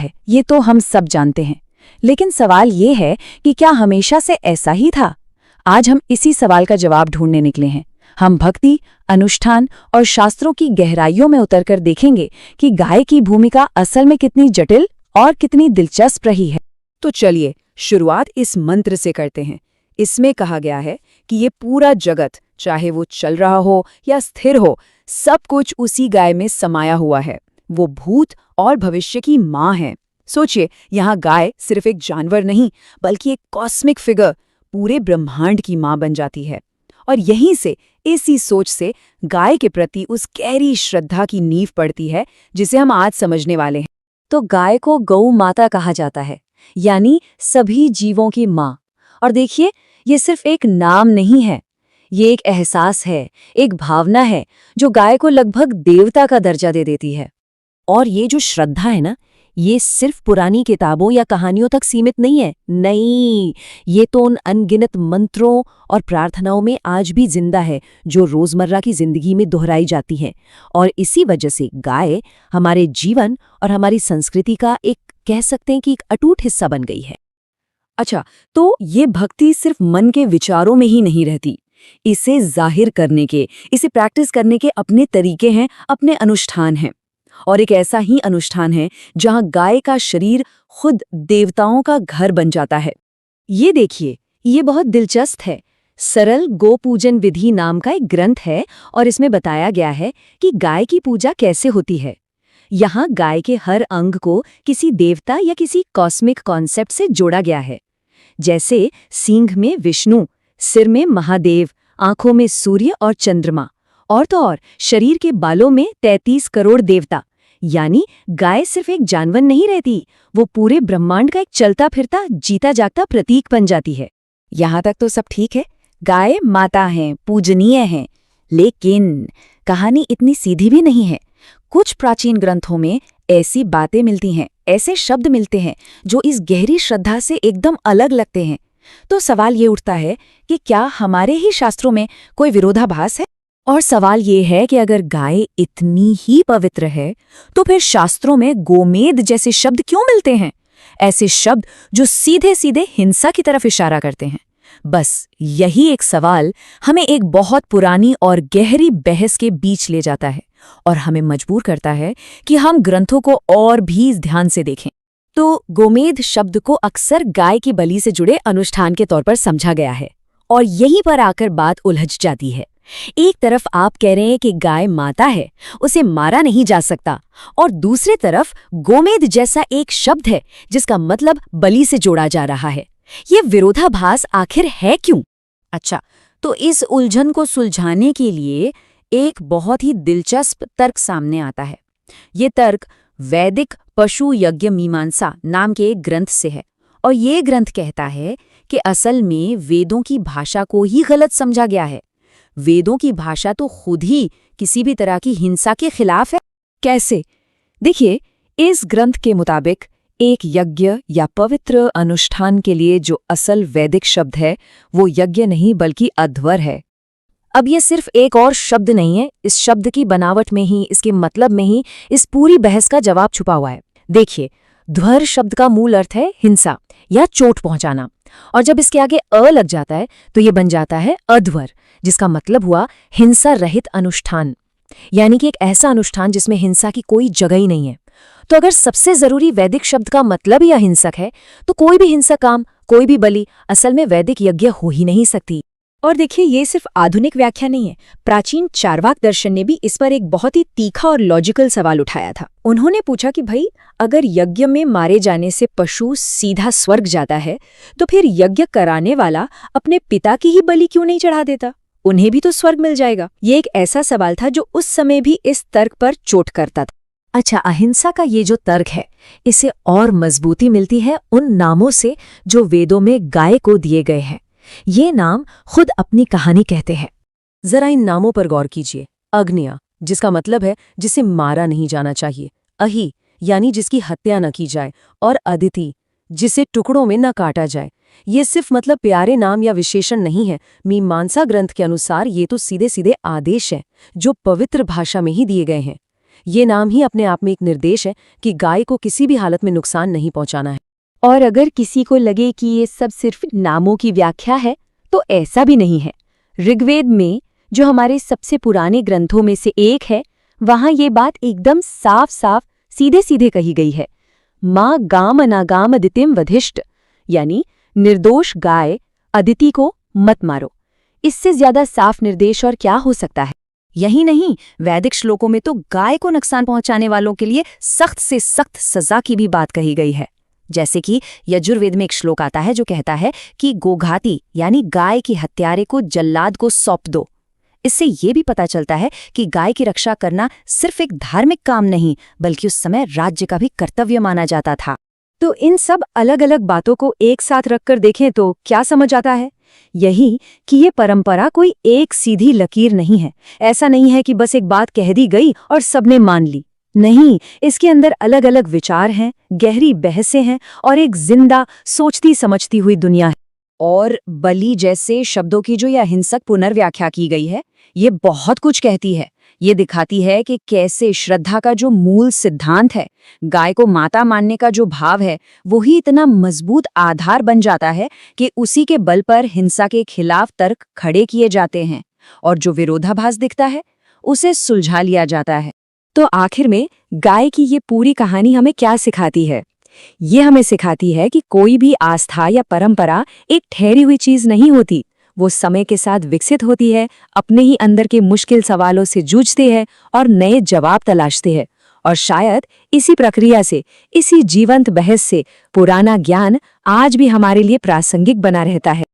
है, ये तो हम सब जानते हैं। लेकिन सवाल ये है कि क्या हमेशा से ऐसा ही था? आज हम इसी सवाल का जवाब ढूंढने निकले हैं। हम भक्ति, अनुष्ठान और शास्त्रों की गहराइयों में उतरकर देखेंगे कि गाय की भूमिका असल में कितनी जटिल और कितनी दिलचस्प रही है। तो चलिए शुरुआत इस मंत्र से करते हैं। इसमें कहा गया है कि ये पूरा जगत, चाहे वो चल रहा हो या स्थिर हो, सब कुछ उसी गाय में समाया हुआ है। वो भूत और भविष्य की माँ है। सोचिए, यहाँ गाय सिर्फ एक जानवर नहीं बल्कि एक कॉस्मिक फिगर, पूरे ब्रह्मांड की माँ बन जाती है। और यहीं से, इसी सोच से गाय के प्रति उस गहरी श्रद्धा की नींव पड़ती है जिसे हम आज समझने वाले हैं। तो गाय को गौ माता कहा जाता है, यानी सभी जीवों की माँ। और देखिए, ये सिर्फ एक नाम नहीं है, ये एक एहसास है, एक भावना है जो गाय को लगभग देवता का दर्जा दे देती है। और ये जो श्रद्धा है ना, ये सिर्फ पुरानी किताबों या कहानियों तक सीमित नहीं है। नहीं, ये तो उन अनगिनत मंत्रों और प्रार्थनाओं में आज भी जिंदा है, जो रोजमर्रा की जिंदगी में दोहराई जाती हैं। और इसी वजह से गाय हमारे जीवन और हमारी संस्कृति का एक, कह सकते हैं कि एक अटूट हिस्सा बन गई है। अच्छा, तो ये भक्ति सिर्फ मन के विचारों में ही नहीं रहती। इसे जाहिर करने के, इसे प्रैक्टिस करने के अपने तरीके हैं, अपने अनुष्ठान हैं। और एक ऐसा ही अनुष्ठान है जहां गाय का शरीर खुद देवताओं का घर बन जाता है। ये देखिए, ये बहुत दिलचस्प है। सरल गो पूजन विधि नाम का एक ग्रंथ है और इसमें बताया गया है कि गाय की पूजा कैसे होती है। यहाँ गाय के हर अंग को किसी देवता या किसी कॉस्मिक कॉन्सेप्ट से जोड़ा गया है। जैसे सींग में विष्णु, सिर में महादेव, आंखों में सूर्य और चंद्रमा, और तो और शरीर के बालों में 33 करोड़ देवता। यानी गाय सिर्फ एक जानवर नहीं रहती, वो पूरे ब्रह्मांड का एक चलता फिरता जीता जागता प्रतीक बन जाती है। यहाँ तक तो सब ठीक है, गाय माता हैं, पूजनीय हैं। लेकिन कहानी इतनी सीधी भी नहीं है। कुछ प्राचीन ग्रंथों में ऐसी बातें मिलती हैं, ऐसे शब्द मिलते हैं जो इस गहरी श्रद्धा से एकदम अलग लगते हैं। तो सवाल ये उठता है कि क्या हमारे ही शास्त्रों में कोई विरोधाभास है? और सवाल ये है कि अगर गाय इतनी ही पवित्र है, तो फिर शास्त्रों में गोमेद जैसे शब्द क्यों मिलते हैं? ऐसे शब्द जो सीधे सीधे हिंसा की तरफ इशारा करते हैं। बस यही एक सवाल हमें एक बहुत पुरानी और गहरी बहस के बीच ले जाता है और हमें मजबूर करता है कि हम ग्रंथों को और भी ध्यान से देखें। तो गोमेद शब्द को अक्सर गाय की बलि से जुड़े अनुष्ठान के तौर पर समझा गया है, और यहीं पर आकर बात उलझ जाती है। एक तरफ आप कह रहे हैं कि गाय माता है, उसे मारा नहीं जा सकता, और दूसरी तरफ गोमेद जैसा एक शब्द है जिसका मतलब बलि से जोड़ा जा रहा है। ये विरोधाभास आखिर है क्यों? अच्छा, तो इस उलझन को सुलझाने के लिए एक बहुत ही दिलचस्प तर्क सामने आता है। ये तर्क वैदिक पशु यज्ञ मीमांसा नाम के एक ग्रंथ से है, और ये ग्रंथ कहता है कि असल में वेदों की भाषा को ही गलत समझा गया है। वेदों की भाषा तो खुद ही किसी भी तरह की हिंसा के खिलाफ है। कैसे? देखिए, इस ग्रंथ के मुताबिक एक यज्ञ या पवित्र अनुष्ठान के लिए जो असल वैदिक शब्द है, वो यज्ञ नहीं बल्कि अध्वर है। अब ये सिर्फ एक और शब्द नहीं है, इस शब्द की बनावट में ही, इसके मतलब में ही इस पूरी बहस का जवाब छुपा हुआ है। देखिए, ध्वर शब्द का मूल अर्थ है हिंसा या चोट पहुंचाना, और जब इसके आगे अ लग जाता है तो ये बन जाता है अध्वर, जिसका मतलब हुआ हिंसा रहित अनुष्ठान, यानी कि एक ऐसा अनुष्ठान जिसमें हिंसा की कोई जगह ही नहीं है। तो अगर सबसे जरूरी वैदिक शब्द का मतलब ही अहिंसक है, तो कोई भी हिंसक काम, कोई भी बलि असल में वैदिक यज्ञ हो ही नहीं सकती। और देखिए, ये सिर्फ आधुनिक व्याख्या नहीं है। प्राचीन चार्वाक दर्शन ने भी इस पर एक बहुत ही तीखा और लॉजिकल सवाल उठाया था। उन्होंने पूछा कि भाई, अगर यज्ञ में मारे जाने से पशु सीधा स्वर्ग जाता है, तो फिर यज्ञ कराने वाला अपने पिता की ही बलि क्यों नहीं चढ़ा देता? उन्हें भी तो स्वर्ग मिल जाएगा। ये एक ऐसा सवाल था जो उस समय भी इस तर्क पर चोट करता था। अच्छा, अहिंसा का ये जो तर्क है, इसे और मजबूती मिलती है उन नामों से जो वेदों में गाय को दिए गए हैं। ये नाम खुद अपनी कहानी कहते हैं। जरा इन नामों पर गौर कीजिए। अग्न्या, जिसका मतलब है जिसे मारा नहीं जाना चाहिए। अहि, यानी जिसकी हत्या न की जाए, और अदिति, जिसे टुकड़ों में न काटा जाए। ये सिर्फ मतलब प्यारे नाम या विशेषण नहीं है। मीमांसा ग्रंथ के अनुसार ये तो सीधे सीधे आदेश हैं जो पवित्र भाषा में ही दिए गए हैं। ये नाम ही अपने आप में एक निर्देश है कि गाय को किसी भी हालत में नुकसान नहीं पहुंचाना है। और अगर किसी को लगे कि ये सब सिर्फ नामों की व्याख्या है, तो ऐसा भी नहीं है। ऋग्वेद में, जो हमारे सबसे पुराने ग्रंथों में से एक है, वहां ये बात एकदम साफ साफ सीधे सीधे कही गई है। माँ गाम अनागाम अदितिम वधिष्ठ, यानी निर्दोष गाय अदिति को मत मारो। इससे ज्यादा साफ निर्देश और क्या हो सकता है। यही नहीं, वैदिक श्लोकों में तो गाय को नुकसान पहुंचाने वालों के लिए सख्त से सख्त सजा की भी बात कही गई है। जैसे कि यजुर्वेद में एक श्लोक आता है जो कहता है कि गोघाती यानी गाय की हत्यारे को जल्लाद को सौंप दो। इससे ये भी पता चलता है कि गाय की रक्षा करना सिर्फ एक धार्मिक काम नहीं, बल्कि उस समय राज्य का भी कर्तव्य माना जाता था। तो इन सब अलग अलग बातों को एक साथ रखकर देखें तो क्या समझ आता है? यही कि ये परंपरा कोई एक सीधी लकीर नहीं है। ऐसा नहीं है कि बस एक बात कह दी गई और सबने मान ली। नहीं, इसके अंदर अलग अलग विचार हैं, गहरी बहसें हैं और एक जिंदा सोचती समझती हुई दुनिया है। और बलि जैसे शब्दों की जो यह हिंसक पुनर्व्याख्या की गई है, ये बहुत कुछ कहती है। ये दिखाती है कि कैसे श्रद्धा का जो मूल सिद्धांत है, गाय को माता मानने का जो भाव है, वही इतना मजबूत आधार बन जाता है कि उसी के बल पर हिंसा के खिलाफ तर्क खड़े किए जाते हैं और जो विरोधाभास दिखता है उसे सुलझा लिया जाता है। तो आखिर में गाय की ये पूरी कहानी हमें क्या सिखाती है? ये हमें सिखाती है कि कोई भी आस्था या परंपरा एक ठहरी हुई चीज नहीं होती। वो समय के साथ विकसित होती है, अपने ही अंदर के मुश्किल सवालों से जूझते हैं और नए जवाब तलाशते हैं। और शायद इसी प्रक्रिया से, इसी जीवंत बहस से पुराना ज्ञान आज भी हमारे लिए प्रासंगिक बना रहता है।